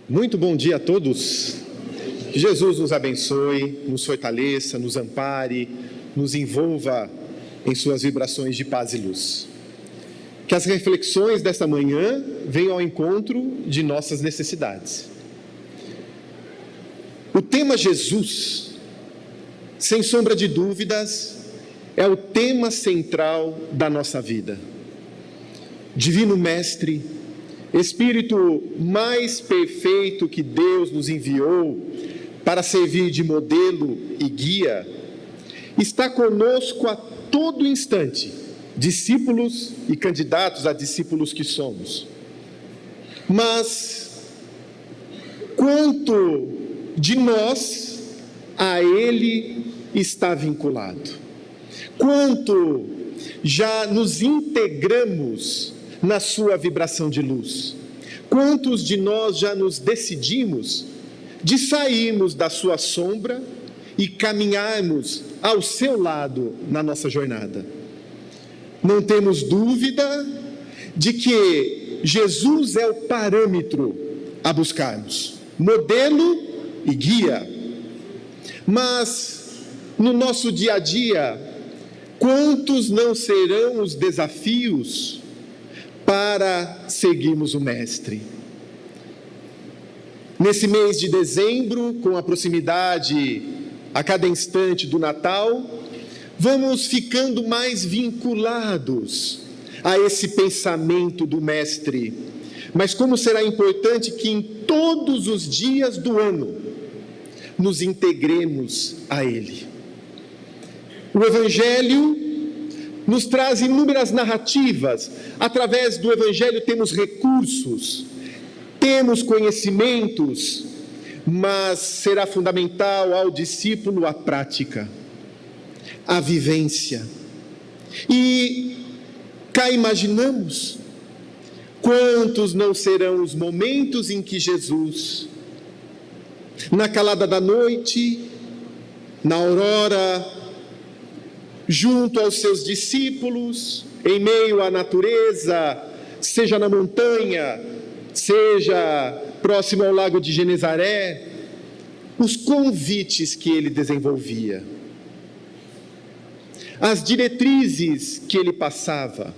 Muito bom dia a todos. Que Jesus nos abençoe, nos fortaleça, nos ampare, nos envolva em suas vibrações de paz e luz. Que as reflexões desta manhã venham ao encontro de nossas necessidades. O tema Jesus, sem sombra de dúvidas, é o tema central da nossa vida. Divino Mestre, Espírito mais perfeito que Deus nos enviou para servir de modelo e guia, está conosco a todo instante, discípulos e candidatos a discípulos que somos. Mas quanto de nós a Ele está vinculado? Quanto já nos integramos na sua vibração de luz? Quantos de nós já nos decidimos de sairmos da sua sombra e caminharmos ao seu lado na nossa jornada? Não temos dúvida de que Jesus é o parâmetro a buscarmos, modelo e guia. Mas no nosso dia a dia, quantos não serão os desafios para seguirmos o Mestre? Nesse mês de dezembro, com a proximidade a cada instante do Natal, vamos ficando mais vinculados a esse pensamento do Mestre. Mas como será importante que em todos os dias do ano nos integremos a Ele. O Evangelho nos traz inúmeras narrativas. Através do Evangelho temos recursos, temos conhecimentos, mas será fundamental ao discípulo a prática, a vivência. E cá imaginamos quantos não serão os momentos em que Jesus, na calada da noite, na aurora, junto aos seus discípulos, em meio à natureza, seja na montanha, seja próximo ao lago de Genezaré, os convites que ele desenvolvia, as diretrizes que ele passava,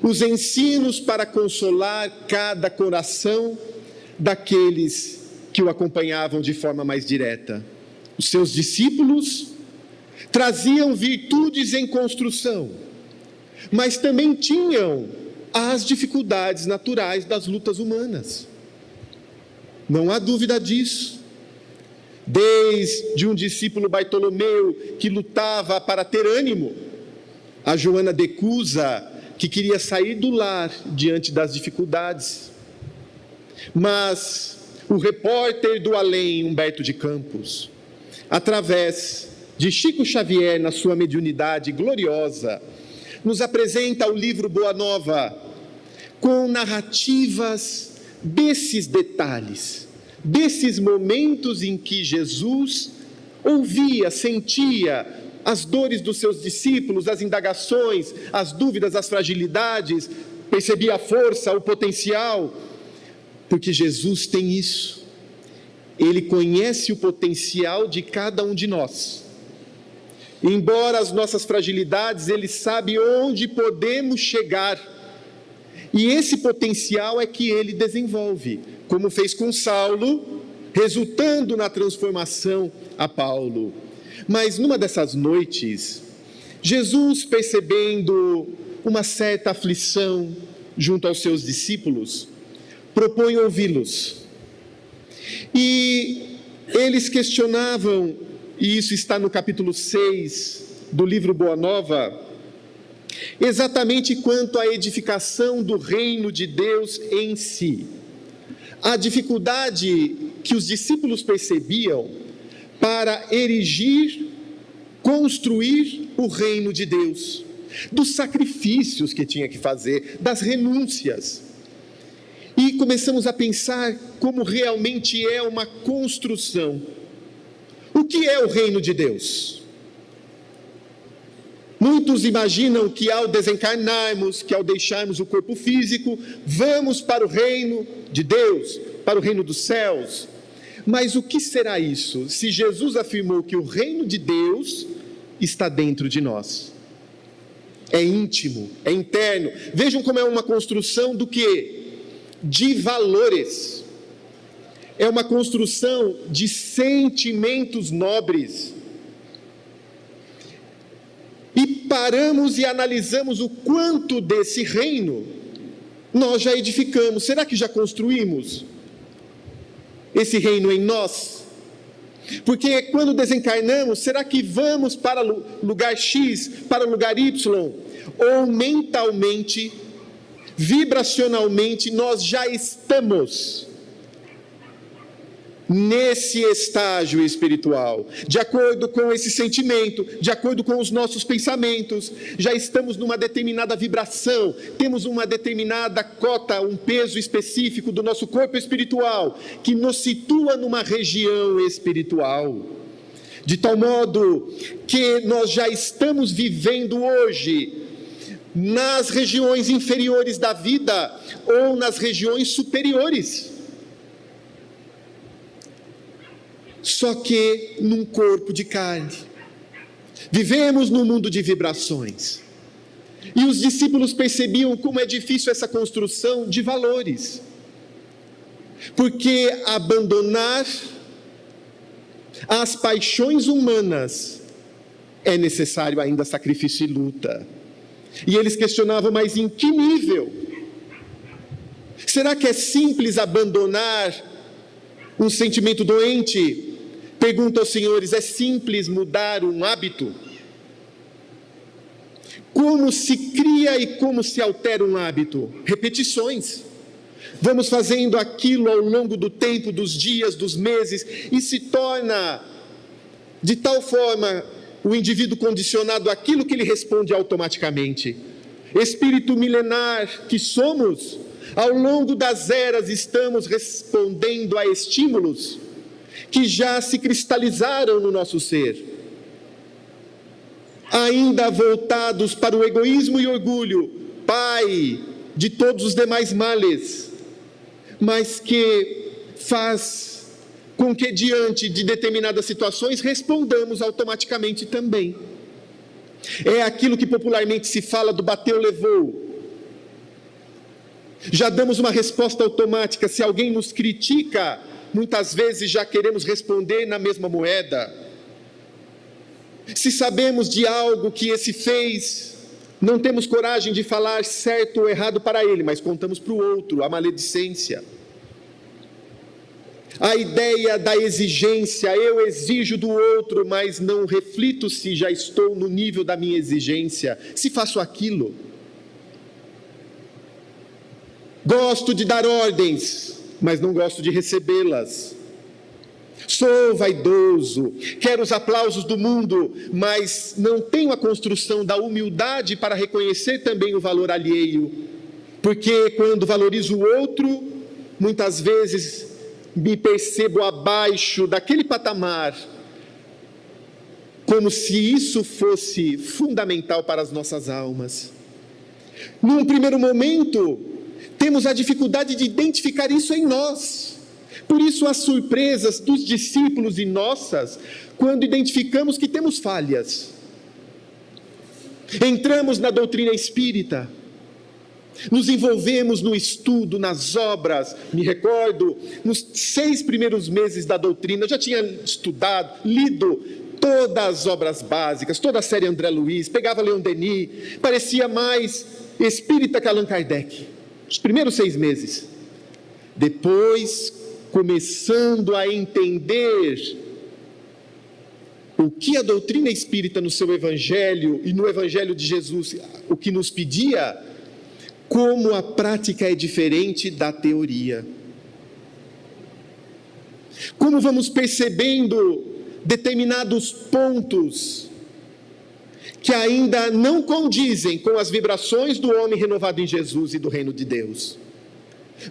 os ensinos para consolar cada coração daqueles que o acompanhavam de forma mais direta. Os seus discípulos traziam virtudes em construção, mas também tinham as dificuldades naturais das lutas humanas. Não há dúvida disso. Desde um discípulo Bartolomeu que lutava para ter ânimo, a Joana de Cusa que queria sair do lar diante das dificuldades, mas o repórter do além, Humberto de Campos, através de Chico Xavier, na sua mediunidade gloriosa, nos apresenta o livro Boa Nova, com narrativas desses detalhes, desses momentos em que Jesus ouvia, sentia as dores dos seus discípulos, as indagações, as dúvidas, as fragilidades, percebia a força, o potencial, porque Jesus tem isso. Ele conhece o potencial de cada um de nós. Embora as nossas fragilidades, Ele sabe onde podemos chegar. E esse potencial é que Ele desenvolve, como fez com Saulo, resultando na transformação a Paulo. Mas numa dessas noites, Jesus, percebendo uma certa aflição junto aos seus discípulos, propõe ouvi-los. E eles questionavam, e isso está no capítulo 6 do livro Boa Nova, exatamente quanto à edificação do reino de Deus em si. A dificuldade que os discípulos percebiam para erigir, construir o reino de Deus, dos sacrifícios que tinha que fazer, das renúncias. E começamos a pensar como realmente é uma construção. O que é o reino de Deus? Muitos imaginam que ao desencarnarmos, que ao deixarmos o corpo físico, vamos para o reino de Deus, para o reino dos céus. Mas o que será isso, se Jesus afirmou que o reino de Deus está dentro de nós? É íntimo, é interno. Vejam como é uma construção do quê? De valores. É uma construção de sentimentos nobres. E paramos e analisamos o quanto desse reino nós já edificamos. Será que já construímos esse reino em nós? Porque quando desencarnamos, será que vamos para lugar X, para lugar Y? Ou mentalmente, vibracionalmente, nós já estamos nesse estágio espiritual, de acordo com esse sentimento, de acordo com os nossos pensamentos, já estamos numa determinada vibração, temos uma determinada cota, um peso específico do nosso corpo espiritual, que nos situa numa região espiritual, de tal modo que nós já estamos vivendo hoje nas regiões inferiores da vida, ou nas regiões superiores, só que num corpo de carne. Vivemos num mundo de vibrações. E os discípulos percebiam como é difícil essa construção de valores. Porque abandonar as paixões humanas é necessário ainda sacrifício e luta. E eles questionavam, mas em que nível? Será que é simples abandonar um sentimento doente? Pergunto aos senhores, é simples mudar um hábito? Como se cria e como se altera um hábito? Repetições. Vamos fazendo aquilo ao longo do tempo, dos dias, dos meses, e se torna de tal forma o indivíduo condicionado àquilo que ele responde automaticamente. Espírito milenar que somos, ao longo das eras estamos respondendo a estímulos que já se cristalizaram no nosso ser, ainda voltados para o egoísmo e orgulho, pai de todos os demais males, mas que faz com que diante de determinadas situações respondamos automaticamente também. É aquilo que popularmente se fala do bateu, levou. Já damos uma resposta automática. Se alguém nos critica, muitas vezes já queremos responder na mesma moeda. Se sabemos de algo que esse fez, não temos coragem de falar certo ou errado para ele, mas contamos para o outro, a maledicência. A ideia da exigência, eu exijo do outro, mas não reflito se já estou no nível da minha exigência, se faço aquilo. Gosto de dar ordens, mas não gosto de recebê-las. Sou vaidoso, quero os aplausos do mundo, mas não tenho a construção da humildade para reconhecer também o valor alheio. Porque quando valorizo o outro, muitas vezes me percebo abaixo daquele patamar, como se isso fosse fundamental para as nossas almas. Num primeiro momento, temos a dificuldade de identificar isso em nós. Por isso as surpresas dos discípulos e nossas, quando identificamos que temos falhas. Entramos na doutrina espírita, nos envolvemos no estudo, nas obras. Me recordo, nos 6 primeiros meses da doutrina, eu já tinha estudado, lido todas as obras básicas, toda a série André Luiz, pegava Leon Denis, parecia mais espírita que Allan Kardec. Os primeiros 6 meses. Depois, começando a entender o que a doutrina espírita no seu evangelho e no evangelho de Jesus, o que nos pedia, como a prática é diferente da teoria. Como vamos percebendo determinados pontos que ainda não condizem com as vibrações do homem renovado em Jesus e do reino de Deus.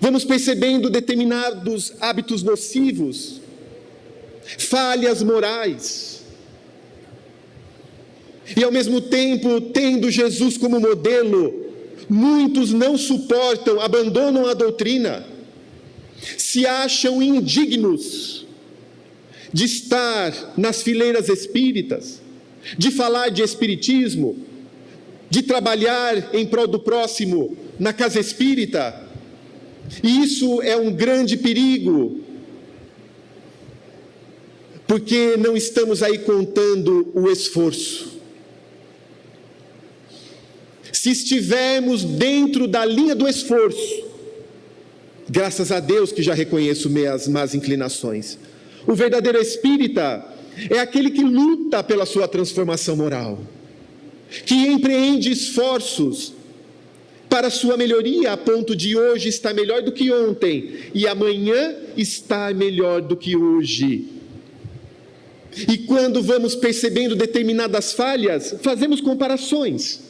Vamos percebendo determinados hábitos nocivos, falhas morais. E ao mesmo tempo, tendo Jesus como modelo, muitos não suportam, abandonam a doutrina, se acham indignos de estar nas fileiras espíritas, de falar de espiritismo, de trabalhar em prol do próximo na casa espírita. E isso é um grande perigo, porque não estamos aí contando o esforço. Se estivermos dentro da linha do esforço, graças a Deus que já reconheço minhas más inclinações, o verdadeiro espírita é aquele que luta pela sua transformação moral, que empreende esforços para a sua melhoria, a ponto de hoje estar melhor do que ontem e amanhã estar melhor do que hoje. E quando vamos percebendo determinadas falhas, fazemos comparações.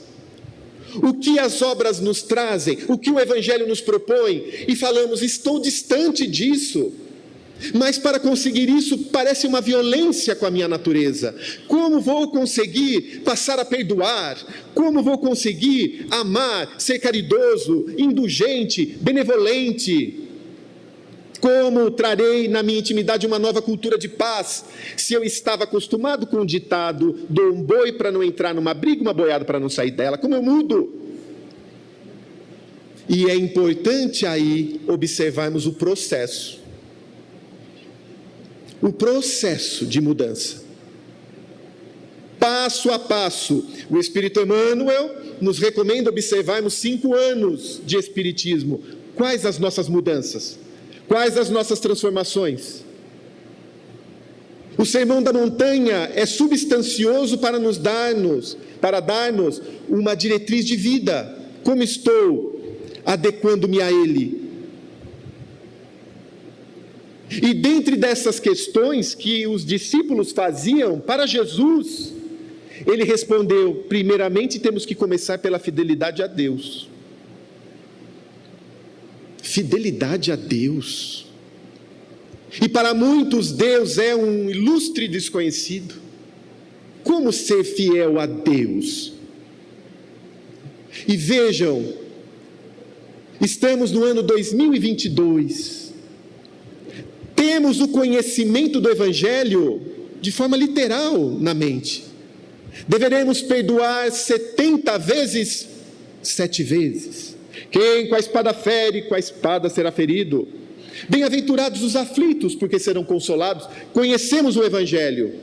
O que as obras nos trazem, o que o Evangelho nos propõe, e falamos: estou distante disso, mas para conseguir isso parece uma violência com a minha natureza. Como vou conseguir passar a perdoar? Como vou conseguir amar, ser caridoso, indulgente, benevolente? Como trarei na minha intimidade uma nova cultura de paz, se eu estava acostumado com o ditado: dou um boi para não entrar numa briga, uma boiada para não sair dela? Como eu mudo? E é importante aí observarmos o processo de mudança. Passo a passo, o Espírito Emmanuel nos recomenda observarmos 5 anos de espiritismo. Quais as nossas mudanças? Quais as nossas transformações? O Sermão da Montanha é substancioso para darmos uma diretriz de vida. Como estou adequando-me a ele? E dentre dessas questões que os discípulos faziam para Jesus, ele respondeu: primeiramente temos que começar pela fidelidade a Deus. Fidelidade a Deus. E para muitos Deus é um ilustre desconhecido. Como ser fiel a Deus? E vejam, estamos no ano 2022. Temos o conhecimento do Evangelho de forma literal na mente. Deveremos perdoar 70 vezes, 7 vezes. Quem com a espada fere, com a espada será ferido. Bem-aventurados os aflitos, porque serão consolados. Conhecemos o Evangelho.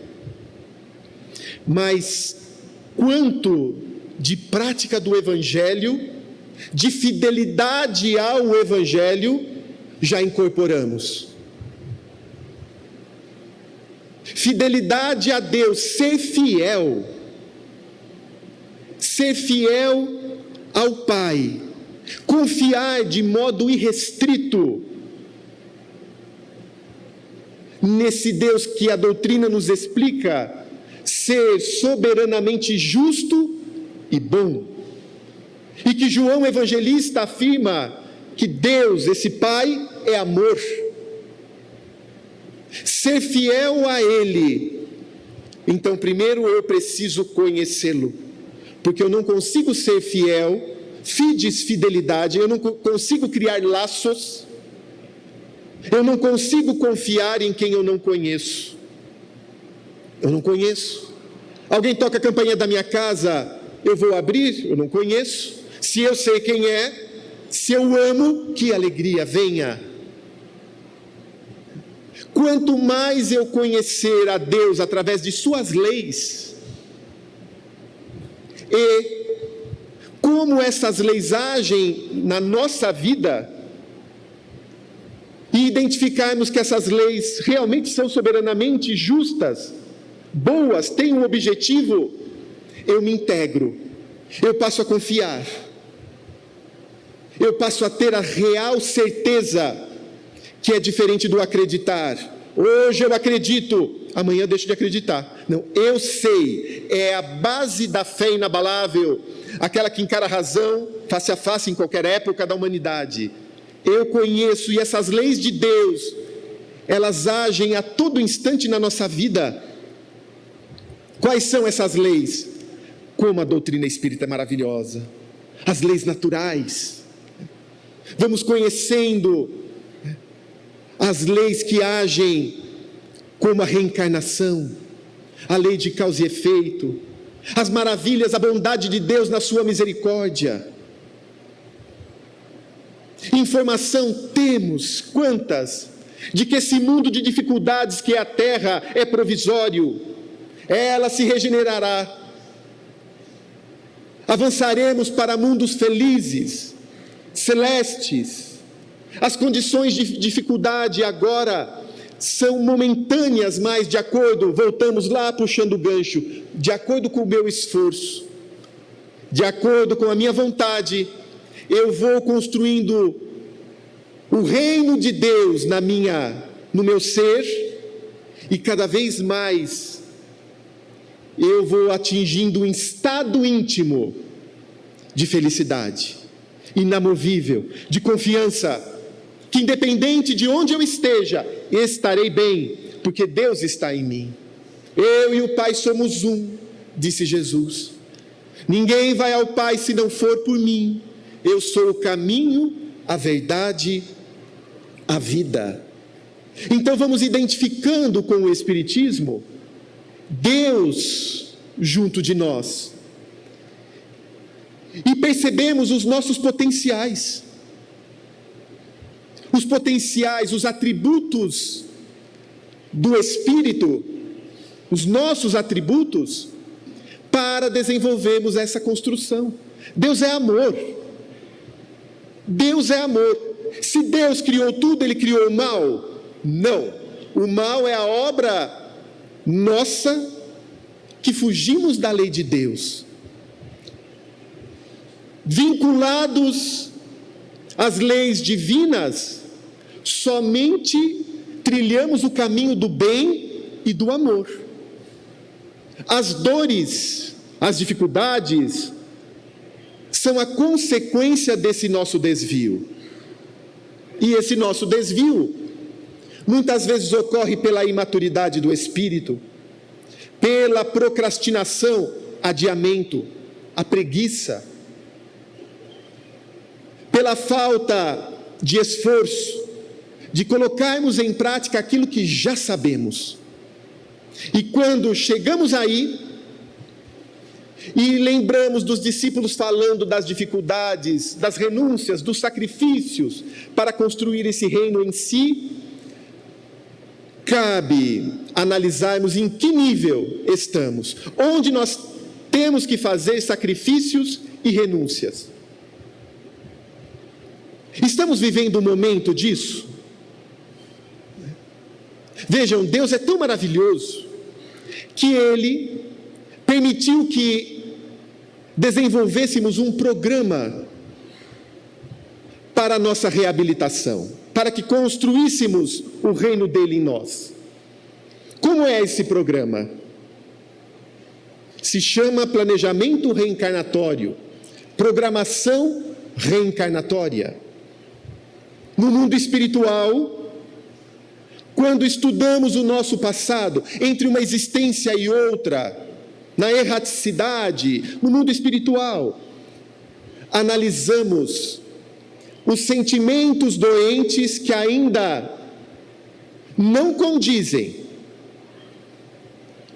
Mas quanto de prática do Evangelho, de fidelidade ao Evangelho, já incorporamos? Fidelidade a Deus, ser fiel ao Pai, confiar de modo irrestrito nesse Deus que a doutrina nos explica ser soberanamente justo e bom, e que João Evangelista afirma que Deus, esse Pai, é amor. Ser fiel a Ele, então primeiro eu preciso conhecê-lo, porque eu não consigo ser fiel, fidelidade, eu não consigo criar laços, eu não consigo confiar em quem eu não conheço. Eu não conheço. Alguém toca a campainha da minha casa, eu vou abrir? Eu não conheço. Se eu sei quem é, se eu amo, que alegria, venha. Quanto mais eu conhecer a Deus através de suas leis, e como essas leis agem na nossa vida, e identificarmos que essas leis realmente são soberanamente justas, boas, têm um objetivo, eu me integro, eu passo a confiar, eu passo a ter a real certeza, que é diferente do acreditar. Hoje eu acredito, amanhã eu deixo de acreditar. Não, eu sei, é a base da fé inabalável, aquela que encara a razão face a face em qualquer época da humanidade. Eu conheço, e essas leis de Deus, elas agem a todo instante na nossa vida. Quais são essas leis? como a doutrina espírita é maravilhosa. As leis naturais. Vamos conhecendo as leis que agem como a reencarnação, a lei de causa e efeito, as maravilhas, a bondade de Deus na sua misericórdia. Informação temos, quantas, de que esse mundo de dificuldades que é a Terra é provisório, ela se regenerará. Avançaremos para mundos felizes, celestes. As condições de dificuldade agora são momentâneas, mas de acordo, voltamos lá puxando o gancho, de acordo com o meu esforço, de acordo com a minha vontade, eu vou construindo o reino de Deus no meu ser, e cada vez mais eu vou atingindo um estado íntimo de felicidade, inamovível, de confiança, que independente de onde eu esteja, estarei bem, porque Deus está em mim. Eu e o Pai somos um, disse Jesus. Ninguém vai ao Pai se não for por mim. Eu sou o caminho, a verdade, a vida. Então vamos identificando com o Espiritismo Deus junto de nós. E percebemos os nossos potenciais. Os potenciais, os atributos do Espírito, os nossos atributos, para desenvolvermos essa construção. Deus é amor. Deus é amor. Se Deus criou tudo, Ele criou o mal? Não. O mal é a obra nossa que fugimos da lei de Deus. Vinculados às leis divinas, somente trilhamos o caminho do bem e do amor. As dores, as dificuldades, são a consequência desse nosso desvio. E esse nosso desvio, muitas vezes ocorre pela imaturidade do espírito, pela procrastinação, adiamento, a preguiça, pela falta de esforço, de colocarmos em prática aquilo que já sabemos. E quando chegamos aí, e lembramos dos discípulos falando das dificuldades, das renúncias, dos sacrifícios, para construir esse reino em si, cabe analisarmos em que nível estamos, onde nós temos que fazer sacrifícios e renúncias. Estamos vivendo um momento disso? Vejam, Deus é tão maravilhoso que Ele permitiu que desenvolvêssemos um programa para a nossa reabilitação, para que construíssemos o reino dele em nós. Como é esse programa? Se chama planejamento reencarnatório, programação reencarnatória. No mundo espiritual, quando estudamos o nosso passado, entre uma existência e outra, na erraticidade, no mundo espiritual, analisamos os sentimentos doentes que ainda não condizem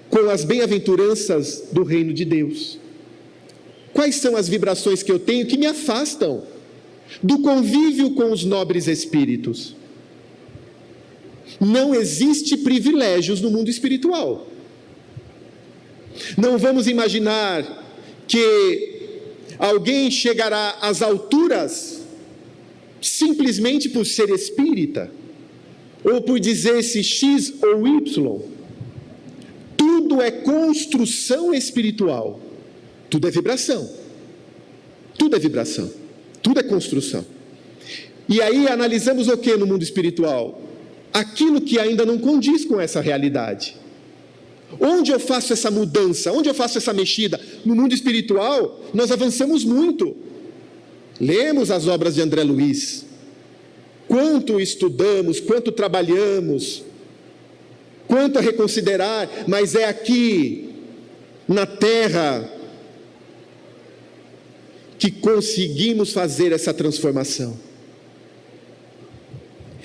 com as bem-aventuranças do reino de Deus. Quais são as vibrações que eu tenho que me afastam do convívio com os nobres espíritos? Não existe privilégios no mundo espiritual. Não vamos imaginar que alguém chegará às alturas simplesmente por ser espírita, ou por dizer-se X ou Y. Tudo é construção espiritual, tudo é vibração, tudo é vibração, tudo é construção. E aí analisamos o que no mundo espiritual? Aquilo que ainda não condiz com essa realidade. Onde eu faço essa mudança? Onde eu faço essa mexida? No mundo espiritual, nós avançamos muito. Lemos as obras de André Luiz. Quanto estudamos, quanto trabalhamos, quanto a reconsiderar, mas é aqui, na terra, que conseguimos fazer essa transformação.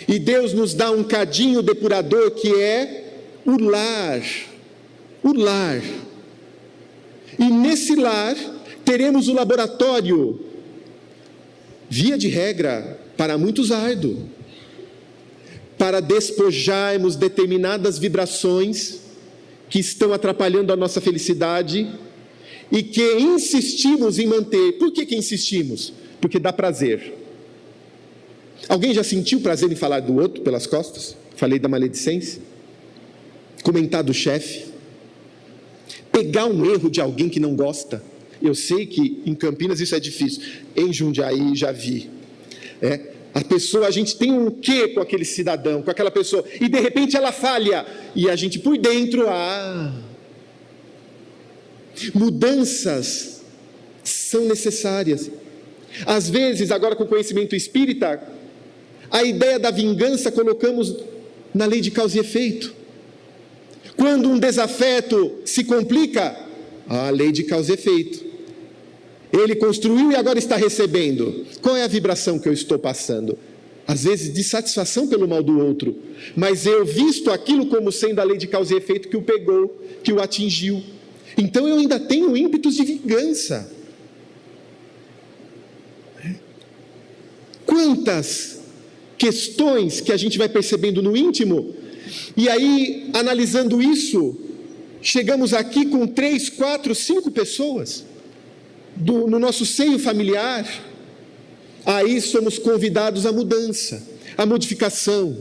E Deus nos dá um cadinho depurador que é o lar. O lar. E nesse lar teremos o laboratório, via de regra, para muitos árduo, para despojarmos determinadas vibrações que estão atrapalhando a nossa felicidade e que insistimos em manter. Por que insistimos? Porque dá prazer. Alguém já sentiu prazer em falar do outro pelas costas? Falei da maledicência. Comentar do chefe. Pegar um erro de alguém que não gosta. Eu sei que em Campinas isso é difícil. Em Jundiaí já vi. A gente tem um quê com aquele cidadão, com aquela pessoa, e de repente ela falha. E a gente por dentro, mudanças são necessárias. Às vezes, agora com o conhecimento espírita, a ideia da vingança colocamos na lei de causa e efeito. Quando um desafeto se complica, a lei de causa e efeito. Ele construiu e agora está recebendo. Qual é a vibração que eu estou passando? Às vezes de satisfação pelo mal do outro, mas eu visto aquilo como sendo a lei de causa e efeito que o pegou, que o atingiu. Então eu ainda tenho ímpetos de vingança. Quantas questões que a gente vai percebendo no íntimo, e aí, analisando isso, chegamos aqui com 3, 4, 5 pessoas no nosso seio familiar. Aí somos convidados à mudança, à modificação.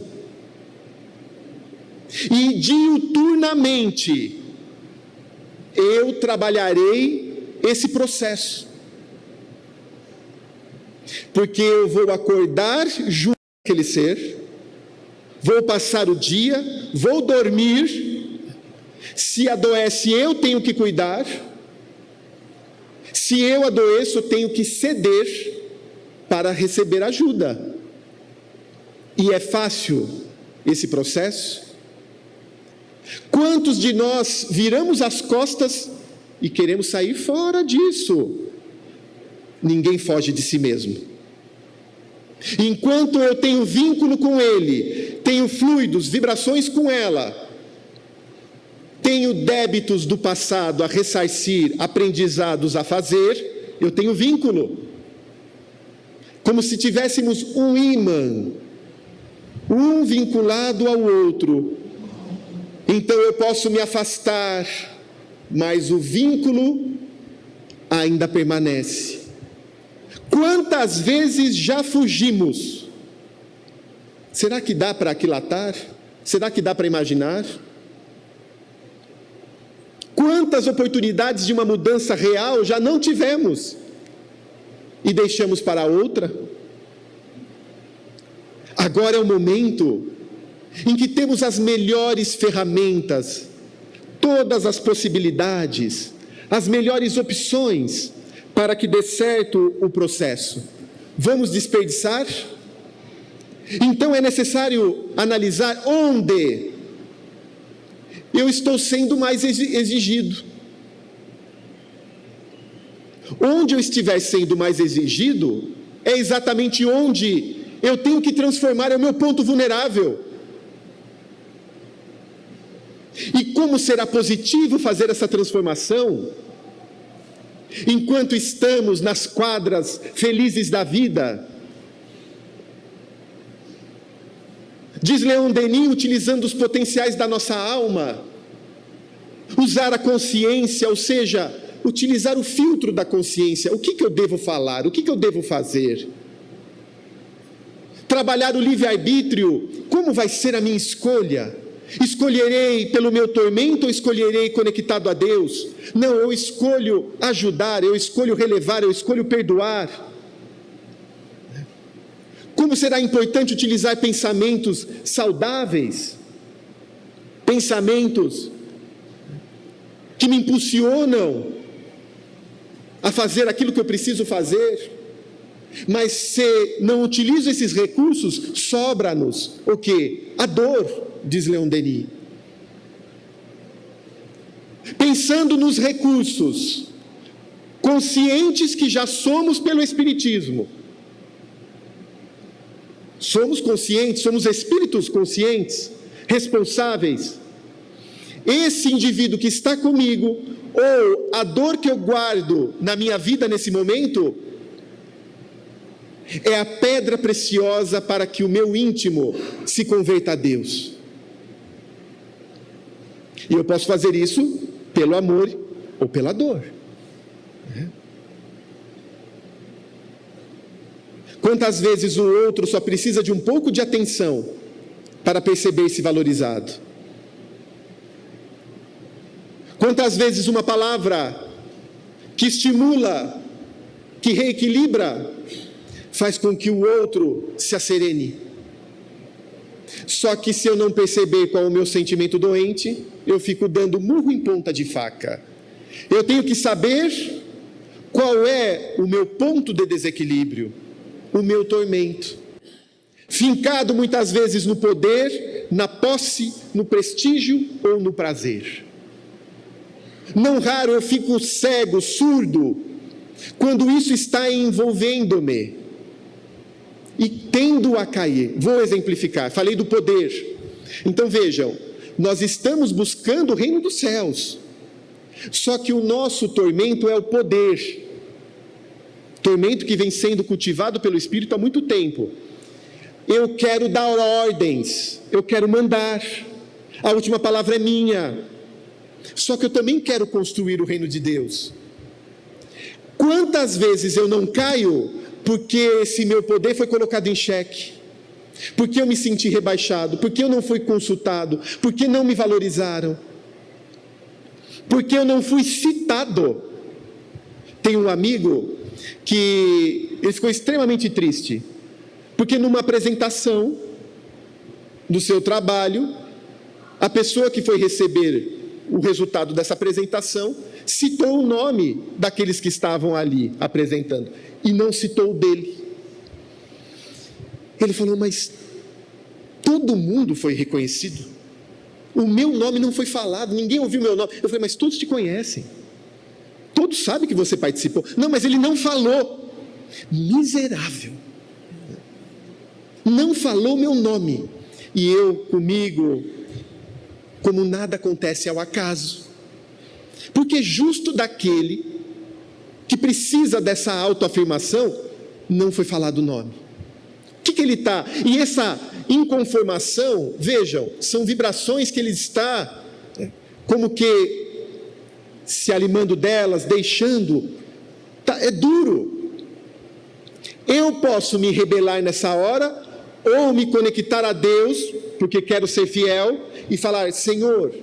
E diuturnamente eu trabalharei esse processo. Porque eu vou acordar junto com aquele ser, vou passar o dia, vou dormir. Se adoece, eu tenho que cuidar. Se eu adoeço, eu tenho que ceder para receber ajuda. E é fácil esse processo? Quantos de nós viramos as costas e queremos sair fora disso? Ninguém foge de si mesmo. Enquanto eu tenho vínculo com ele, tenho fluidos, vibrações com ela, tenho débitos do passado a ressarcir, aprendizados a fazer, eu tenho vínculo. Como se tivéssemos um ímã, um vinculado ao outro. Então eu posso me afastar, mas o vínculo ainda permanece. Quantas vezes já fugimos? Será que dá para aquilatar? Será que dá para imaginar? Quantas oportunidades de uma mudança real já não tivemos e deixamos para outra? Agora é o momento em que temos as melhores ferramentas, todas as possibilidades, as melhores opções para que dê certo o processo. Vamos desperdiçar? Então é necessário analisar onde eu estou sendo mais exigido. Onde eu estiver sendo mais exigido, é exatamente onde eu tenho que transformar, é o meu ponto vulnerável. E como será positivo fazer essa transformação, enquanto estamos nas quadras felizes da vida? Diz Leon Denis, utilizando os potenciais da nossa alma, usar a consciência, ou seja, utilizar o filtro da consciência. O que eu devo falar? O que eu devo fazer? Trabalhar o livre-arbítrio. Como vai ser a minha escolha? Escolherei pelo meu tormento ou escolherei conectado a Deus? Não, eu escolho ajudar, eu escolho relevar, eu escolho perdoar. Como será importante utilizar pensamentos saudáveis, pensamentos que me impulsionam a fazer aquilo que eu preciso fazer. Mas se não utilizo esses recursos, sobra-nos o quê? A dor, diz Leon Denis. Pensando nos recursos, conscientes que já somos pelo Espiritismo. Somos conscientes, somos espíritos conscientes, responsáveis. Esse indivíduo que está comigo, ou a dor que eu guardo na minha vida nesse momento, é a pedra preciosa para que o meu íntimo se converta a Deus. E eu posso fazer isso pelo amor ou pela dor. Quantas vezes o outro só precisa de um pouco de atenção para perceber-se valorizado? Quantas vezes uma palavra que estimula, que reequilibra, faz com que o outro se asserene? Só que se eu não perceber qual é o meu sentimento doente, eu fico dando murro em ponta de faca. Eu tenho que saber qual é o meu ponto de desequilíbrio, o meu tormento, fincado muitas vezes no poder, na posse, no prestígio ou no prazer. Não raro eu fico cego, surdo, quando isso está envolvendo-me e tendo a cair. Vou exemplificar, falei do poder. Então vejam, nós estamos buscando o reino dos céus, só que o nosso tormento é o poder. Tormento que vem sendo cultivado pelo Espírito há muito tempo. Eu quero dar ordens, eu quero mandar, a última palavra é minha. Só que eu também quero construir o reino de Deus. Quantas vezes eu não caio porque esse meu poder foi colocado em xeque, porque eu me senti rebaixado, porque eu não fui consultado, porque não me valorizaram, porque eu não fui citado. Tem um amigo que ele ficou extremamente triste, porque numa apresentação do seu trabalho, a pessoa que foi receber o resultado dessa apresentação citou o nome daqueles que estavam ali apresentando, e não citou o dele. Ele falou, mas todo mundo foi reconhecido, o meu nome não foi falado, ninguém ouviu meu nome. Eu falei, mas todos te conhecem, todos sabem que você participou. Não, mas ele não falou. Miserável, não falou meu nome. E eu comigo, como nada acontece ao acaso, porque justo daquele que precisa dessa autoafirmação, não foi falado o nome. O que ele está? E essa inconformação, vejam, são vibrações que ele está, como que se alimando delas, deixando, é duro. Eu posso me rebelar nessa hora, ou me conectar a Deus, porque quero ser fiel, e falar, Senhor,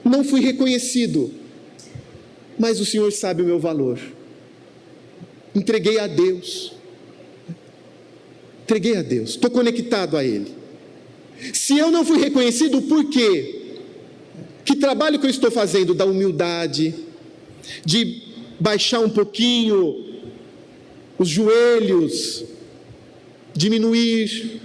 não fui reconhecido, mas o Senhor sabe o meu valor. Entreguei a Deus. Entreguei a Deus, estou conectado a Ele. Se eu não fui reconhecido, por quê? Que trabalho que eu estou fazendo da humildade, de baixar um pouquinho os joelhos, diminuir,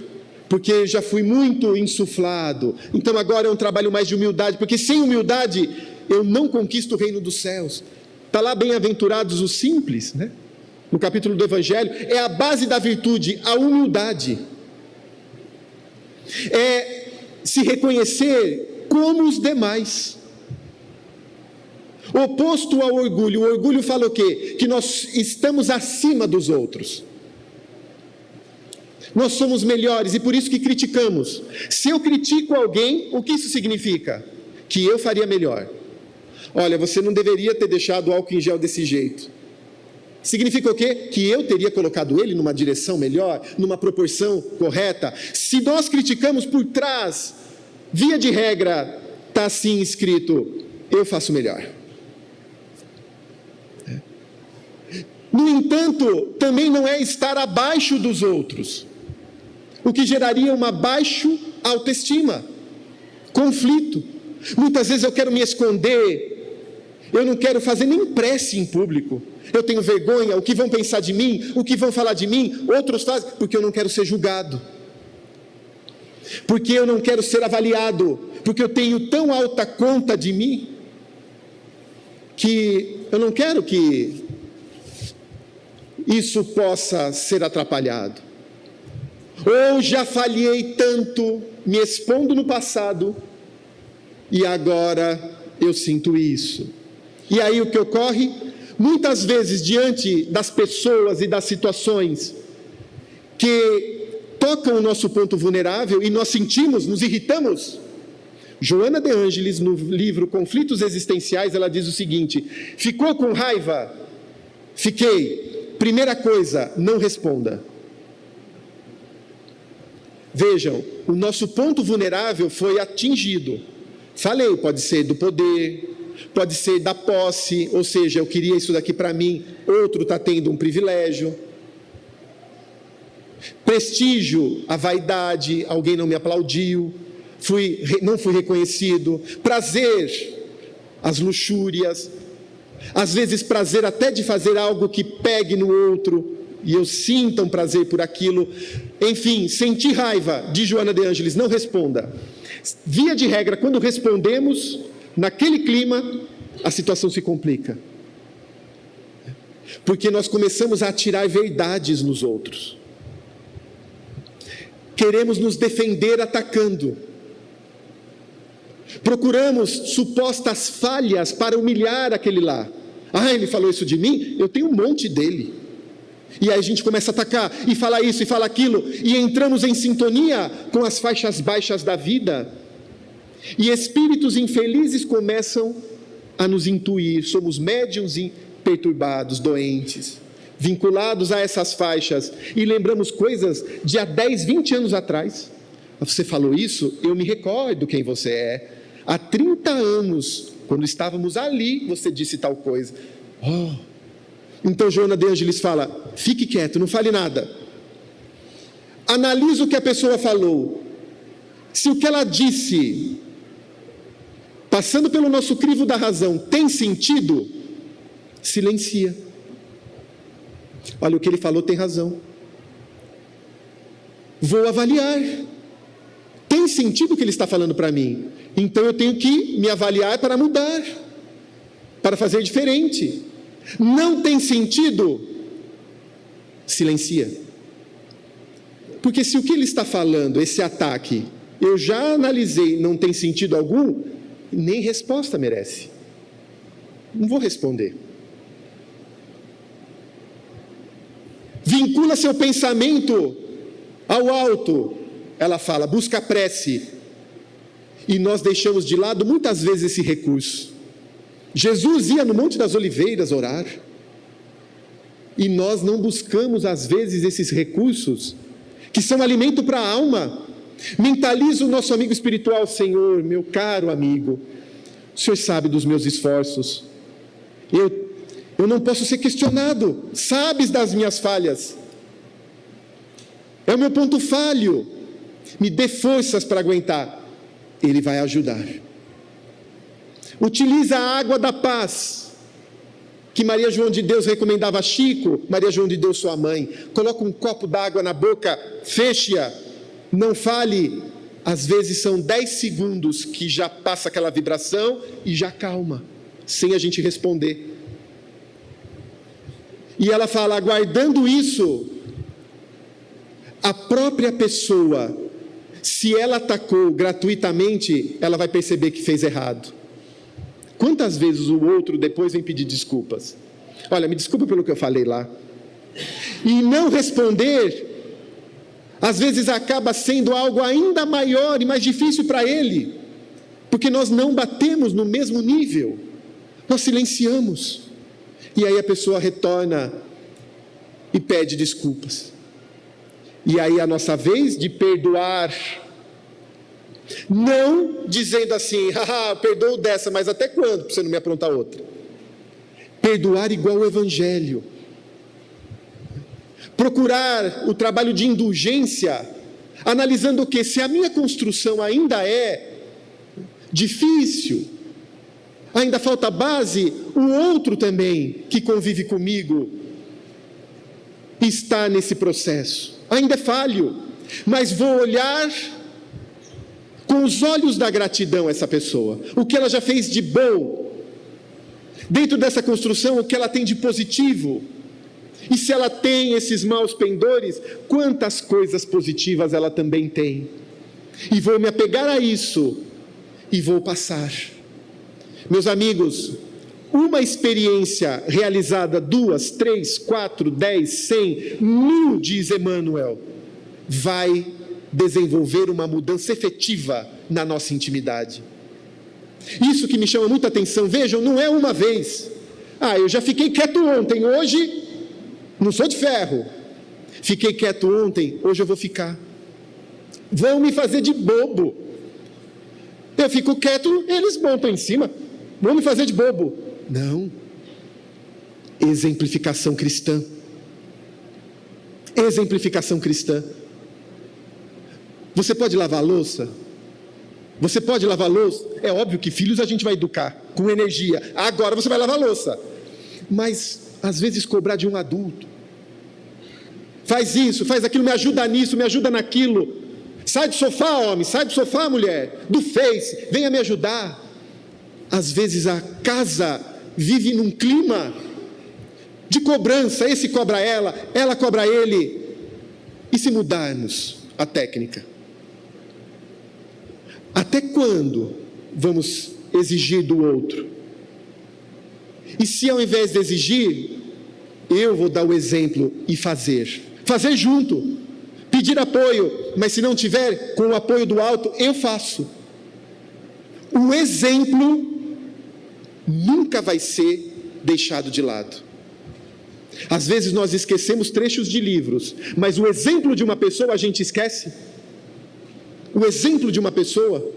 porque já fui muito insuflado, então agora é um trabalho mais de humildade, porque sem humildade eu não conquisto o reino dos céus. Está lá, bem-aventurados os simples, né? No capítulo do Evangelho, é a base da virtude, a humildade. É se reconhecer como os demais. Oposto ao orgulho. O orgulho fala o quê? Que nós estamos acima dos outros. Nós somos melhores e por isso que criticamos. Se eu critico alguém, o que isso significa? Que eu faria melhor. Olha, você não deveria ter deixado o álcool em gel desse jeito. Significa o quê? Que eu teria colocado ele numa direção melhor, numa proporção correta. Se nós criticamos por trás, via de regra, está assim escrito, eu faço melhor. No entanto, também não é estar abaixo dos outros, o que geraria uma baixa autoestima, conflito. Muitas vezes eu quero me esconder, eu não quero fazer nem prece em público, eu tenho vergonha, o que vão pensar de mim, o que vão falar de mim, outros fazem, porque eu não quero ser julgado, porque eu não quero ser avaliado, porque eu tenho tão alta conta de mim, que eu não quero que isso possa ser atrapalhado. Ou já falhei tanto me expondo no passado e agora eu sinto isso. E aí o que ocorre? Muitas vezes, diante das pessoas e das situações que tocam o nosso ponto vulnerável e nós sentimos, nos irritamos. Joana de Ângeles, no livro Conflitos Existenciais, ela diz o seguinte: ficou com raiva? Fiquei. Primeira coisa, não responda. Vejam, o nosso ponto vulnerável foi atingido. Falei, pode ser do poder, pode ser da posse, ou seja, eu queria isso daqui para mim, outro está tendo um privilégio. Prestígio, a vaidade, alguém não me aplaudiu, não fui reconhecido. Prazer, as luxúrias, às vezes prazer até de fazer algo que pegue no outro, e eu sinta um prazer por aquilo. Enfim, senti raiva, diz Joana de Ângeles, não responda. Via de regra, quando respondemos, naquele clima, a situação se complica. Porque nós começamos a atirar verdades nos outros. Queremos nos defender atacando. Procuramos supostas falhas para humilhar aquele lá. Ah, ele falou isso de mim? Eu tenho um monte dele. E aí a gente começa a atacar, e fala isso, e fala aquilo, e entramos em sintonia com as faixas baixas da vida. E espíritos infelizes começam a nos intuir, somos médiuns perturbados, doentes, vinculados a essas faixas, e lembramos coisas de há 10, 20 anos atrás. Você falou isso, eu me recordo quem você é. Há 30 anos, quando estávamos ali, você disse tal coisa. Então Joana de Ângeles fala, fique quieto, não fale nada. Analisa o que a pessoa falou. Se o que ela disse, passando pelo nosso crivo da razão, tem sentido, silencia. Olha, o que ele falou tem razão. Vou avaliar. Tem sentido o que ele está falando para mim? Então eu tenho que me avaliar para mudar, para fazer diferente. Não tem sentido? Silencia. Porque se o que ele está falando, esse ataque, eu já analisei, não tem sentido algum, nem resposta merece. Não vou responder. Vincula seu pensamento ao alto. Ela fala, busca prece. E nós deixamos de lado muitas vezes esse recurso. Jesus ia no Monte das Oliveiras orar. E nós não buscamos às vezes esses recursos que são alimento para a alma. Mentaliza o nosso amigo espiritual, Senhor, meu caro amigo, o Senhor sabe dos meus esforços. Eu não posso ser questionado, sabes das minhas falhas. É o meu ponto falho. Me dê forças para aguentar. Ele vai ajudar. Utiliza a água da paz, que Maria João de Deus recomendava a Chico, Maria João de Deus, sua mãe. Coloca um copo d'água na boca, feche-a, não fale. Às vezes são 10 segundos que já passa aquela vibração e já calma, sem a gente responder. E ela fala, aguardando isso, a própria pessoa, se ela atacou gratuitamente, ela vai perceber que fez errado. Quantas vezes o outro depois vem pedir desculpas? Olha, me desculpa pelo que eu falei lá. E não responder, às vezes acaba sendo algo ainda maior e mais difícil para ele, porque nós não batemos no mesmo nível, nós silenciamos. E aí a pessoa retorna e pede desculpas. E aí a nossa vez de perdoar, não dizendo assim, perdoo dessa, mas até quando para você não me aprontar outra? Perdoar igual o Evangelho. Procurar o trabalho de indulgência, analisando o que? Se a minha construção ainda é difícil, ainda falta base, o outro também que convive comigo está nesse processo. Ainda é falho, mas vou olhar com os olhos da gratidão essa pessoa, o que ela já fez de bom, Dentro dessa construção, o que ela tem de positivo? E se ela tem esses maus pendores, quantas coisas positivas ela também tem? E vou me apegar a isso e vou passar. Meus amigos, uma experiência realizada 2, 3, 4, 10, 100, 1000, diz Emmanuel, vai desenvolver uma mudança efetiva na nossa intimidade. Isso que me chama muita atenção, vejam, não é uma vez. Eu já fiquei quieto ontem, hoje não sou de ferro. Fiquei quieto ontem, hoje eu vou ficar. Vão me fazer de bobo. Eu fico quieto, eles montam em cima. Vão me fazer de bobo. Não. Exemplificação cristã. Exemplificação cristã. Você pode lavar a louça? Você pode lavar a louça? É óbvio que filhos a gente vai educar com energia. Agora você vai lavar a louça. Mas, às vezes, cobrar de um adulto. Faz isso, faz aquilo, me ajuda nisso, me ajuda naquilo. Sai do sofá, homem, sai do sofá, mulher. Do Face, venha me ajudar. Às vezes a casa vive num clima de cobrança. Esse cobra ela cobra ele. E se mudarmos a técnica? Até quando vamos exigir do outro? E se ao invés de exigir, eu vou dar o exemplo e fazer junto, pedir apoio, mas se não tiver, com o apoio do alto, eu faço. O exemplo nunca vai ser deixado de lado. Às vezes nós esquecemos trechos de livros, mas o exemplo de uma pessoa a gente esquece. O exemplo de uma pessoa.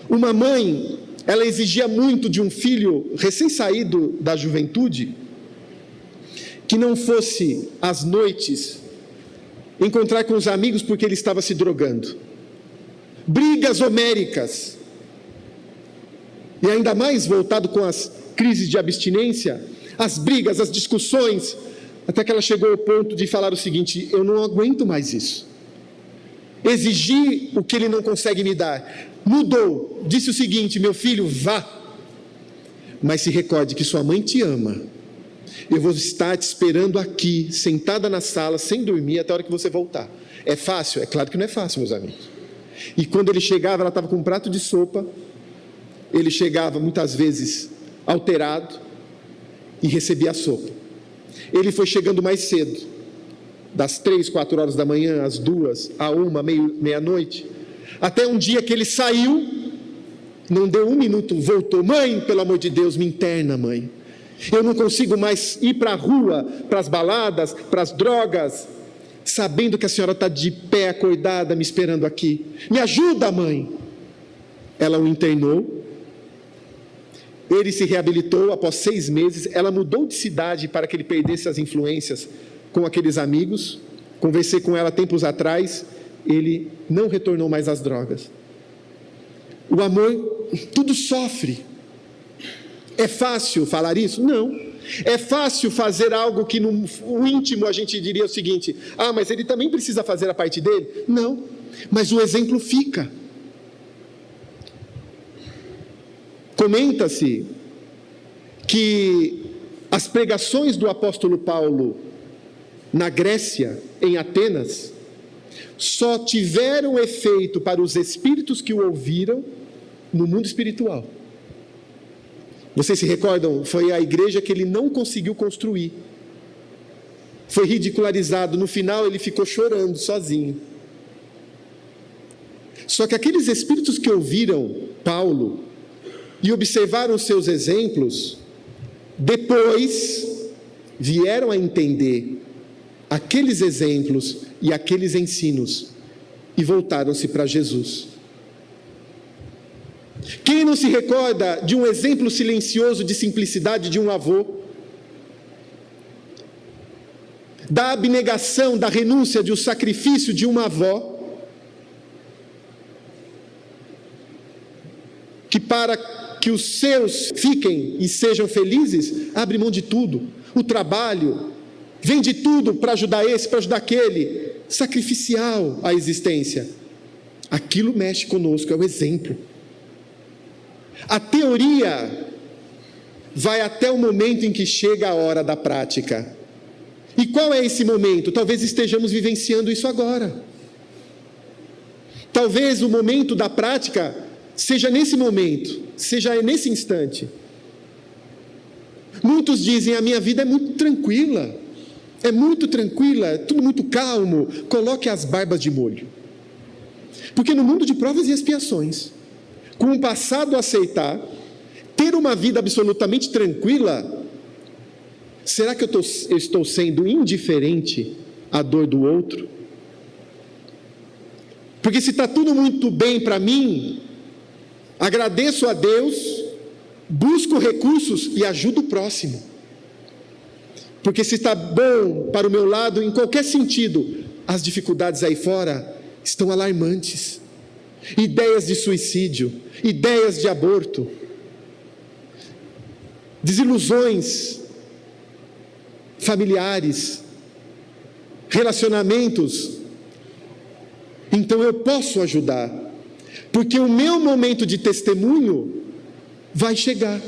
Uma mãe, ela exigia muito de um filho recém-saído da juventude, que não fosse às noites encontrar com os amigos porque ele estava se drogando. Brigas homéricas. E ainda mais voltado com as crises de abstinência, as brigas, as discussões, até que ela chegou ao ponto de falar o seguinte: eu não aguento mais isso. Exigir o que ele não consegue me dar. Mudou, disse o seguinte: meu filho, vá, mas se recorde que sua mãe te ama. Eu vou estar te esperando aqui, sentada na sala, sem dormir, até a hora que você voltar. É fácil? É claro que não é fácil, meus amigos. E quando ele chegava, ela estava com um prato de sopa. Ele chegava muitas vezes alterado e recebia a sopa. Ele foi chegando mais cedo, das 3, 4 horas da manhã, às 2, à 1, meia-noite, até um dia que ele saiu, não deu 1 minuto, voltou: mãe, pelo amor de Deus, me interna, mãe. Eu não consigo mais ir para a rua, para as baladas, para as drogas, sabendo que a senhora está de pé, acordada, me esperando aqui. Me ajuda, mãe. Ela o internou. Ele se reabilitou após 6 meses. Ela mudou de cidade para que ele perdesse as influências com aqueles amigos. Conversei com ela tempos atrás. Ele não retornou mais às drogas. O amor, tudo sofre. É fácil falar isso? Não. É fácil fazer algo que no íntimo a gente diria o seguinte: mas ele também precisa fazer a parte dele? Não. Mas o exemplo fica. Comenta-se que as pregações do apóstolo Paulo na Grécia, em Atenas, só tiveram efeito para os espíritos que o ouviram no mundo espiritual. Vocês se recordam? Foi a igreja que ele não conseguiu construir. Foi ridicularizado. No final ele ficou chorando sozinho. Só que aqueles espíritos que ouviram Paulo e observaram seus exemplos, depois vieram a entender aqueles exemplos e aqueles ensinos e voltaram-se para Jesus. Quem não se recorda de um exemplo silencioso de simplicidade de um avô? Da abnegação, da renúncia, de um sacrifício de uma avó? Que para que os seus fiquem e sejam felizes, abre mão de tudo. O trabalho, vende tudo para ajudar esse, para ajudar aquele. Sacrificial a existência. Aquilo mexe conosco, é o exemplo. A teoria vai até o momento em que chega a hora da prática. E qual é esse momento? Talvez estejamos vivenciando isso agora. Talvez o momento da prática seja nesse momento, seja nesse instante. Muitos dizem: a minha vida é muito tranquila, é tudo muito calmo, coloque as barbas de molho. Porque no mundo de provas e expiações, com um passado a aceitar, ter uma vida absolutamente tranquila, será que eu estou sendo indiferente à dor do outro? Porque se está tudo muito bem para mim, agradeço a Deus, busco recursos e ajudo o próximo. Porque se está bom para o meu lado, em qualquer sentido, as dificuldades aí fora estão alarmantes. Ideias de suicídio, ideias de aborto, desilusões familiares, relacionamentos. Então eu posso ajudar, porque o meu momento de testemunho vai chegar.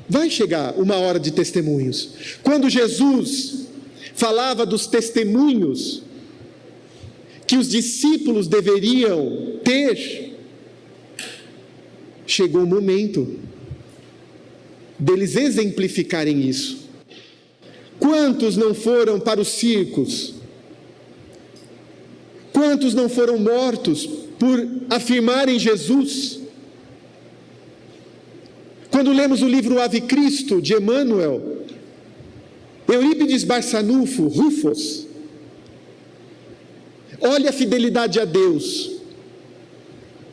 Vai chegar uma hora de testemunhos. Quando Jesus falava dos testemunhos que os discípulos deveriam ter, chegou o momento deles exemplificarem isso. Quantos não foram para os circos? Quantos não foram mortos por afirmarem Jesus? Quando lemos o livro Ave Cristo, de Emmanuel, Eurípides Barçanufo, Rufus, olha a fidelidade a Deus.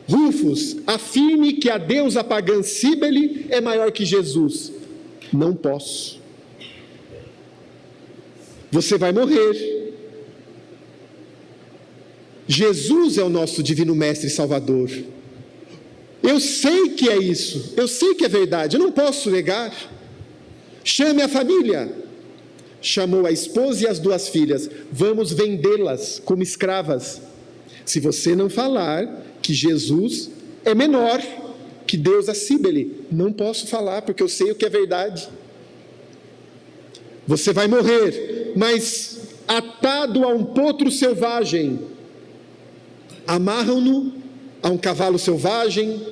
Rufus, afirme que a deusa pagã Cíbele é maior que Jesus. Não posso. Você vai morrer. Jesus é o nosso divino mestre e salvador. Eu sei que é isso, eu sei que é verdade, eu não posso negar. Chame a família. Chamou a esposa e as 2 filhas. Vamos vendê-las como escravas. Se você não falar que Jesus é menor que Deus a Cíbele, não posso falar porque eu sei o que é verdade. Você vai morrer, mas atado a um potro selvagem, amarram-no a um cavalo selvagem,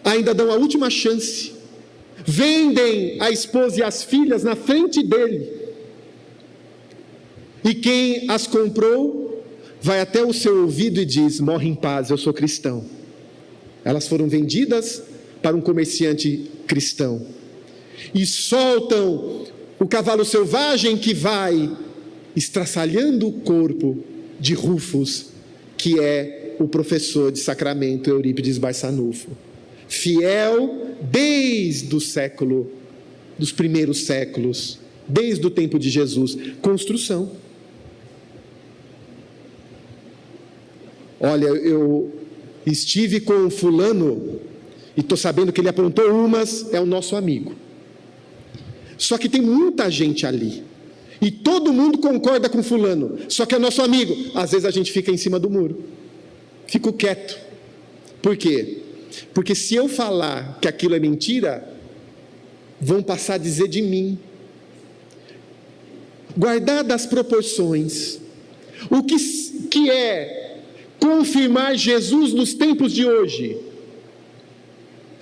ainda dão a última chance, vendem a esposa e as filhas na frente dele, e quem as comprou vai até o seu ouvido e diz: morre em paz, eu sou cristão. Elas foram vendidas para um comerciante cristão, e soltam o cavalo selvagem que vai estraçalhando o corpo de Rufus, que é o professor de sacramento Eurípides Barçanufo, fiel desde dos primeiros séculos, desde o tempo de Jesus. Construção. Olha, eu estive com fulano e estou sabendo que ele aprontou umas, é o nosso amigo. Só que tem muita gente ali, e todo mundo concorda com fulano, só que é nosso amigo. Às vezes a gente fica em cima do muro, fico quieto. Por quê? Porque se eu falar que aquilo é mentira, vão passar a dizer de mim. Guardadas as proporções, o que é confirmar Jesus nos tempos de hoje?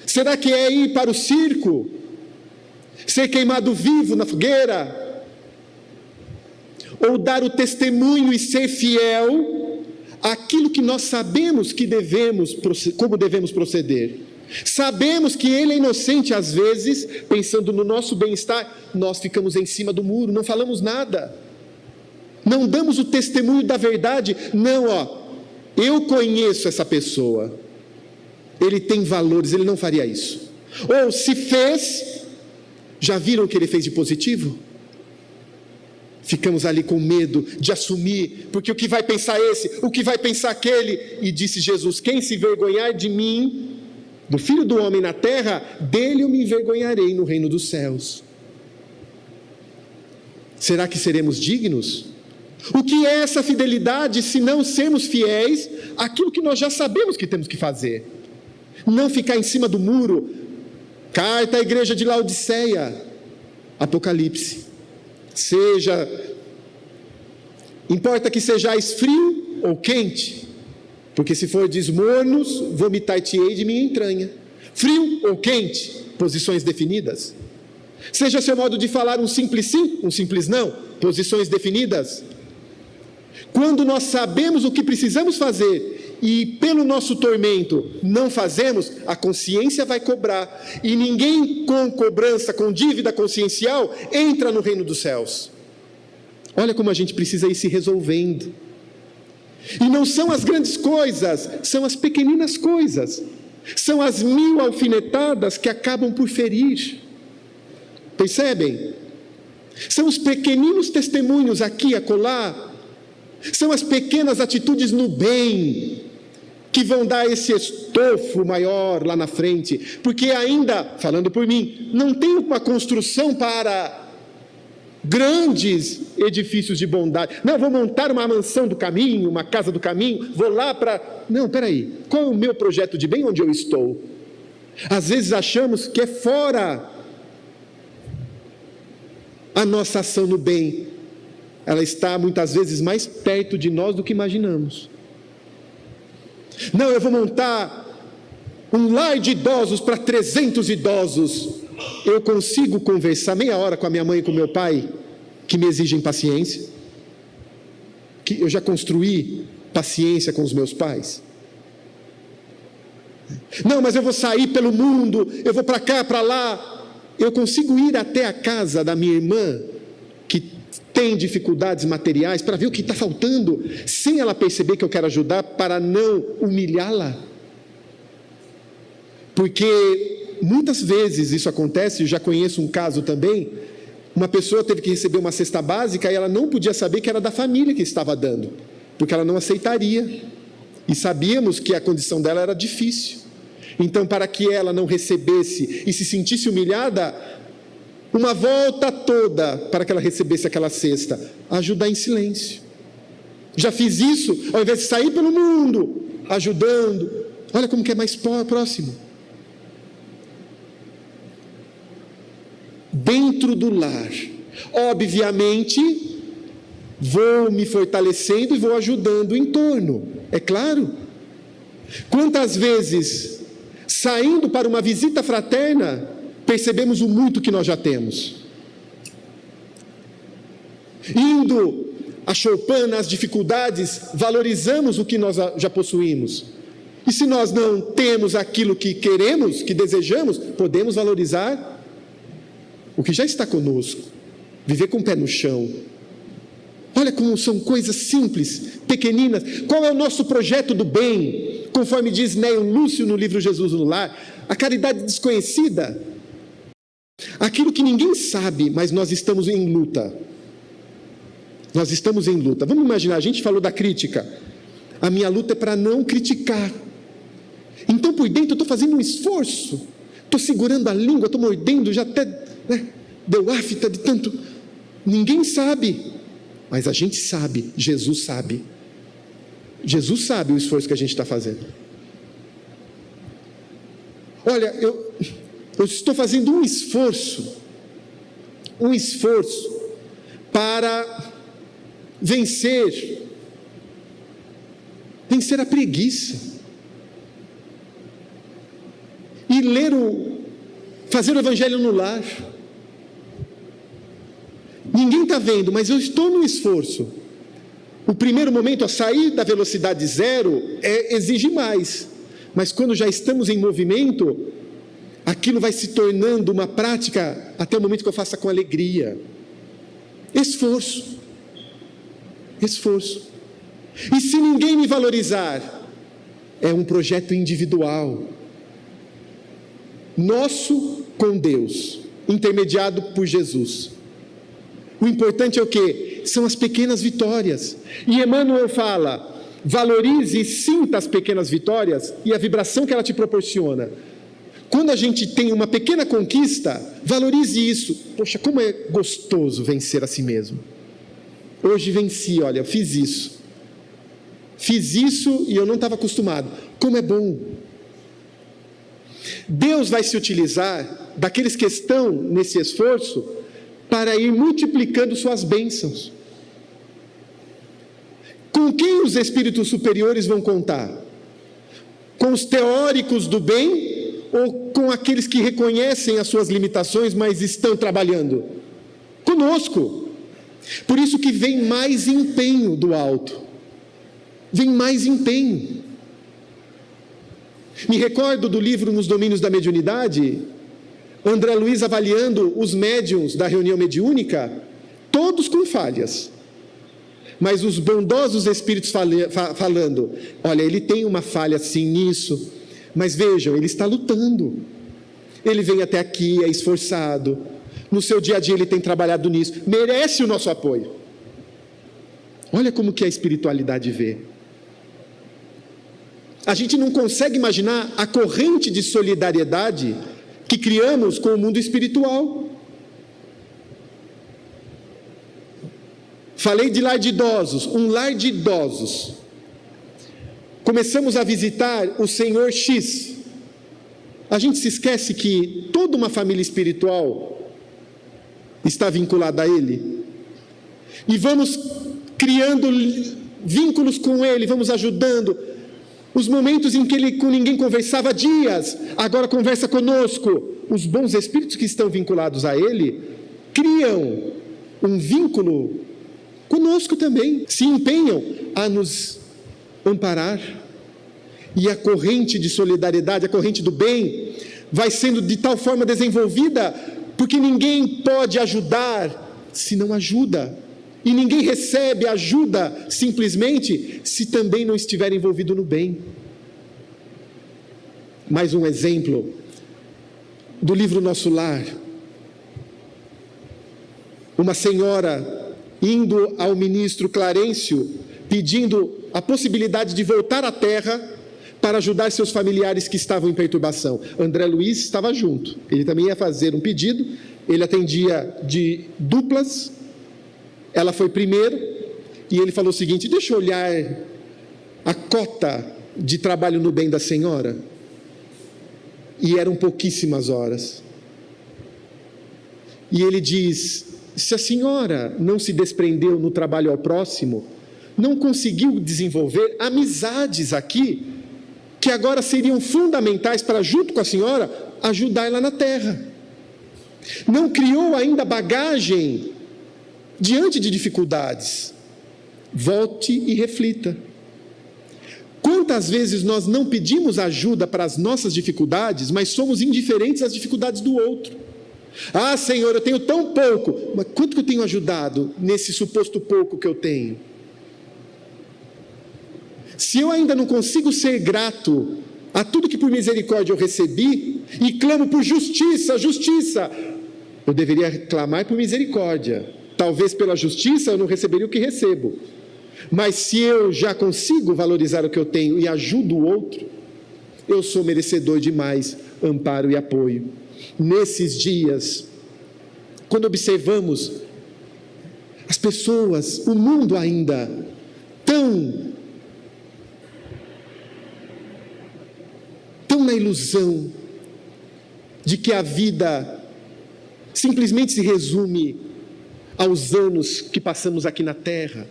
Será que é ir para o circo? Ser queimado vivo na fogueira? Ou dar o testemunho e ser fiel àquilo que nós sabemos que como devemos proceder? Sabemos que ele é inocente às vezes, pensando no nosso bem-estar, nós ficamos em cima do muro, não falamos nada, não damos o testemunho da verdade. Não, eu conheço essa pessoa, ele tem valores, ele não faria isso. Ou se fez, já viram o que ele fez de positivo? Ficamos ali com medo de assumir, porque o que vai pensar esse, o que vai pensar aquele? E disse Jesus: quem se envergonhar de mim, do Filho do Homem na terra, dele eu me envergonharei no reino dos céus. Será que seremos dignos? O que é essa fidelidade se não sermos fiéis àquilo que nós já sabemos que temos que fazer? Não ficar em cima do muro. Carta à igreja de Laodiceia, Apocalipse. Importa que sejais frio ou quente, porque se fordes mornos, vomitar-te-ei de minha entranha. Frio ou quente, posições definidas. Seja seu modo de falar um simples sim, um simples não, posições definidas. Quando nós sabemos o que precisamos fazer e pelo nosso tormento não fazemos, a consciência vai cobrar. E ninguém com cobrança, com dívida consciencial, entra no reino dos céus. Olha como a gente precisa ir se resolvendo. E não são as grandes coisas, são as pequeninas coisas. São as 1000 alfinetadas que acabam por ferir. Percebem? São os pequeninos testemunhos aqui e acolá. São as pequenas atitudes no bem que vão dar esse estofo maior lá na frente. Porque ainda, falando por mim, não tem uma construção para grandes edifícios de bondade. Não, vou montar uma mansão do caminho, uma casa do caminho, vou lá para... Não, peraí, qual é o meu projeto de bem onde eu estou? Às vezes achamos que é fora a nossa ação no bem. Ela está muitas vezes mais perto de nós do que imaginamos. Não, eu vou montar um lar de idosos para 300 idosos. Eu consigo conversar meia hora com a minha mãe e com o meu pai, que me exigem paciência? Que eu já construí paciência com os meus pais? Não, mas eu vou sair pelo mundo, eu vou para cá, para lá. Eu consigo ir até a casa da minha irmã, que tem dificuldades materiais, para ver o que está faltando, sem ela perceber que eu quero ajudar, para não humilhá-la? Porque muitas vezes isso acontece, eu já conheço um caso também, uma pessoa teve que receber uma cesta básica e ela não podia saber que era da família que estava dando, porque ela não aceitaria, e sabíamos que a condição dela era difícil. Então, para que ela não recebesse e se sentisse humilhada, uma volta toda para que ela recebesse aquela cesta, ajudar em silêncio. Já fiz isso, ao invés de sair pelo mundo, ajudando. Olha como que é mais próximo. Dentro do lar, obviamente, vou me fortalecendo e vou ajudando o entorno, é claro. Quantas vezes, saindo para uma visita fraterna, percebemos o muito que nós já temos. Indo a choupana, as dificuldades, valorizamos o que nós já possuímos. E se nós não temos aquilo que queremos, que desejamos, podemos valorizar o que já está conosco, viver com o pé no chão. Olha como são coisas simples, pequeninas. Qual é o nosso projeto do bem? Conforme diz Neio Lúcio no livro Jesus no Lar, a caridade desconhecida, aquilo que ninguém sabe, mas nós estamos em luta. Nós estamos em luta. Vamos imaginar, a gente falou da crítica. A minha luta é para não criticar. Então por dentro eu estou fazendo um esforço, estou segurando a língua, estou mordendo, já até... deu afta de tanto. Ninguém sabe, mas a gente sabe. Jesus sabe. Jesus sabe o esforço que a gente está fazendo. Olha, eu estou fazendo um esforço para vencer a preguiça e fazer o evangelho no lar. Ninguém está vendo, mas eu estou no esforço. O primeiro momento, a sair da velocidade zero, exige mais. Mas quando já estamos em movimento, aquilo vai se tornando uma prática até o momento que eu faça com alegria. Esforço. E se ninguém me valorizar, é um projeto individual. Nosso com Deus, intermediado por Jesus. O importante é o quê? São as pequenas vitórias. E Emmanuel fala, valorize e sinta as pequenas vitórias e a vibração que ela te proporciona. Quando a gente tem uma pequena conquista, valorize isso. Poxa, como é gostoso vencer a si mesmo. Hoje venci, olha, eu fiz isso. Fiz isso e eu não estava acostumado. Como é bom. Deus vai se utilizar daqueles que estão nesse esforço para ir multiplicando suas bênçãos. Com quem os espíritos superiores vão contar? Com os teóricos do bem ou com aqueles que reconhecem as suas limitações, mas estão trabalhando? Conosco. Por isso que vem mais empenho do alto. Vem mais empenho. Me recordo do livro Nos Domínios da Mediunidade, André Luiz avaliando os médiuns da reunião mediúnica, todos com falhas. Mas os bondosos espíritos falando, olha, ele tem uma falha sim nisso, mas vejam, ele está lutando. Ele vem até aqui, é esforçado. No seu dia a dia ele tem trabalhado nisso. Merece o nosso apoio. Olha como que a espiritualidade vê. A gente não consegue imaginar a corrente de solidariedade que criamos com o mundo espiritual. Falei de lar de idosos, um lar de idosos. Começamos a visitar o Senhor X. A gente se esquece que toda uma família espiritual está vinculada a Ele. E vamos criando vínculos com Ele, vamos ajudando. Os momentos em que Ele com ninguém conversava há dias, agora conversa conosco. Os bons espíritos que estão vinculados a Ele criam um vínculo conosco também, se empenham a nos amparar. E a corrente de solidariedade, a corrente do bem, vai sendo de tal forma desenvolvida, porque ninguém pode ajudar se não ajuda. E ninguém recebe ajuda simplesmente se também não estiver envolvido no bem. Mais um exemplo do livro Nosso Lar. Uma senhora indo ao ministro Clarencio, pedindo a possibilidade de voltar à terra para ajudar seus familiares que estavam em perturbação. André Luiz estava junto, ele também ia fazer um pedido, ele atendia de duplas, ela foi primeiro, e ele falou o seguinte: deixa eu olhar a cota de trabalho no bem da senhora. E eram pouquíssimas horas. E ele diz: se a senhora não se desprendeu no trabalho ao próximo, não conseguiu desenvolver amizades aqui, que agora seriam fundamentais para, junto com a senhora, ajudar ela na terra. Não criou ainda bagagem diante de dificuldades. Volte e reflita. Quantas vezes nós não pedimos ajuda para as nossas dificuldades, mas somos indiferentes às dificuldades do outro? Ah, Senhor, eu tenho tão pouco, mas quanto que eu tenho ajudado nesse suposto pouco que eu tenho? Se eu ainda não consigo ser grato a tudo que por misericórdia eu recebi, e clamo por justiça, justiça, eu deveria clamar por misericórdia. Talvez pela justiça eu não receberia o que recebo. Mas se eu já consigo valorizar o que eu tenho e ajudo o outro, eu sou merecedor de mais amparo e apoio. Nesses dias, quando observamos as pessoas, o mundo ainda tão na ilusão de que a vida simplesmente se resume aos anos que passamos aqui na terra,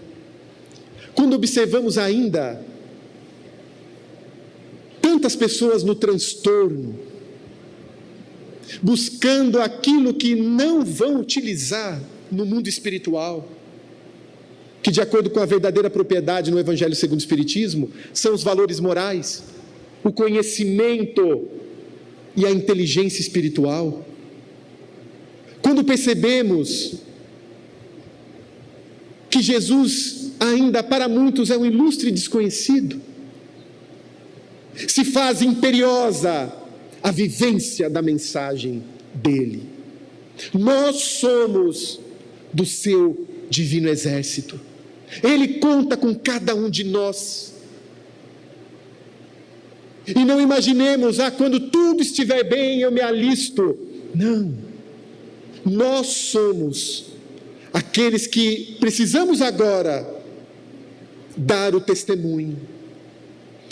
quando observamos ainda tantas pessoas no transtorno, buscando aquilo que não vão utilizar no mundo espiritual, que de acordo com a verdadeira propriedade no Evangelho segundo o Espiritismo, são os valores morais, o conhecimento e a inteligência espiritual. Quando percebemos que Jesus ainda para muitos é um ilustre desconhecido, se faz imperiosa a vivência da mensagem dele. Nós somos do seu divino exército. Ele conta com cada um de nós. E não imaginemos, quando tudo estiver bem eu me alisto. Não. Nós somos aqueles que precisamos agora dar o testemunho.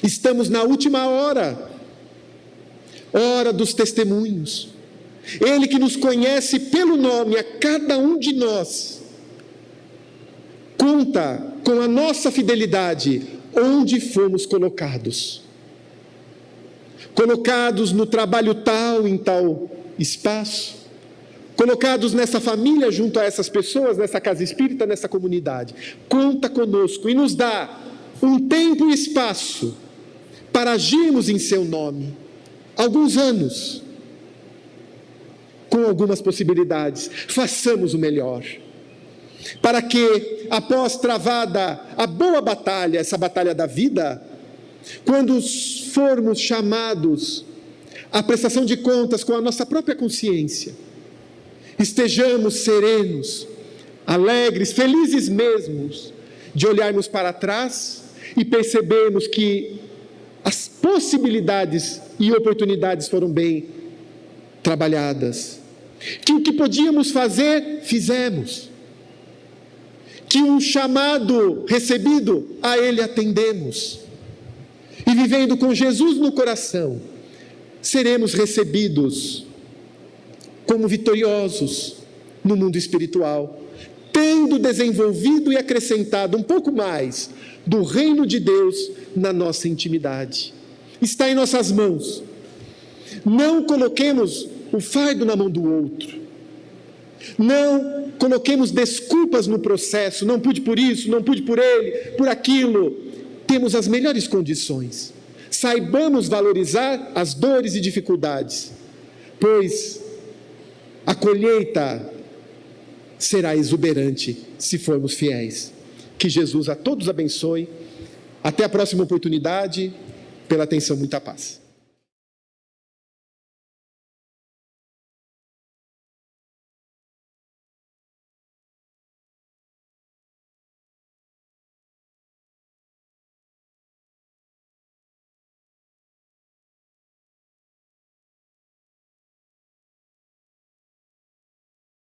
Estamos na última hora. hora dos testemunhos. Ele que nos conhece pelo nome, a cada um de nós, conta com a nossa fidelidade onde fomos colocados. Colocados no trabalho tal, em tal espaço, colocados nessa família junto a essas pessoas, nessa casa espírita, nessa comunidade. Conta conosco e nos dá um tempo e espaço para agirmos em seu nome. Alguns anos, com algumas possibilidades, façamos o melhor, para que, após travada a boa batalha, essa batalha da vida, quando formos chamados à prestação de contas com a nossa própria consciência, estejamos serenos, alegres, felizes mesmos, de olharmos para trás e percebermos que as possibilidades e oportunidades foram bem trabalhadas, que o que podíamos fazer, fizemos, que um chamado recebido, a ele atendemos, e vivendo com Jesus no coração, seremos recebidos como vitoriosos no mundo espiritual, tendo desenvolvido e acrescentado um pouco mais do reino de Deus na nossa intimidade. Está em nossas mãos. Não coloquemos o fardo na mão do outro. Não coloquemos desculpas no processo. Não pude por isso, não pude por ele, por aquilo. Temos as melhores condições. Saibamos valorizar as dores e dificuldades, pois a colheita será exuberante se formos fiéis. Que Jesus a todos abençoe. Até a próxima oportunidade. Pela atenção, muita paz.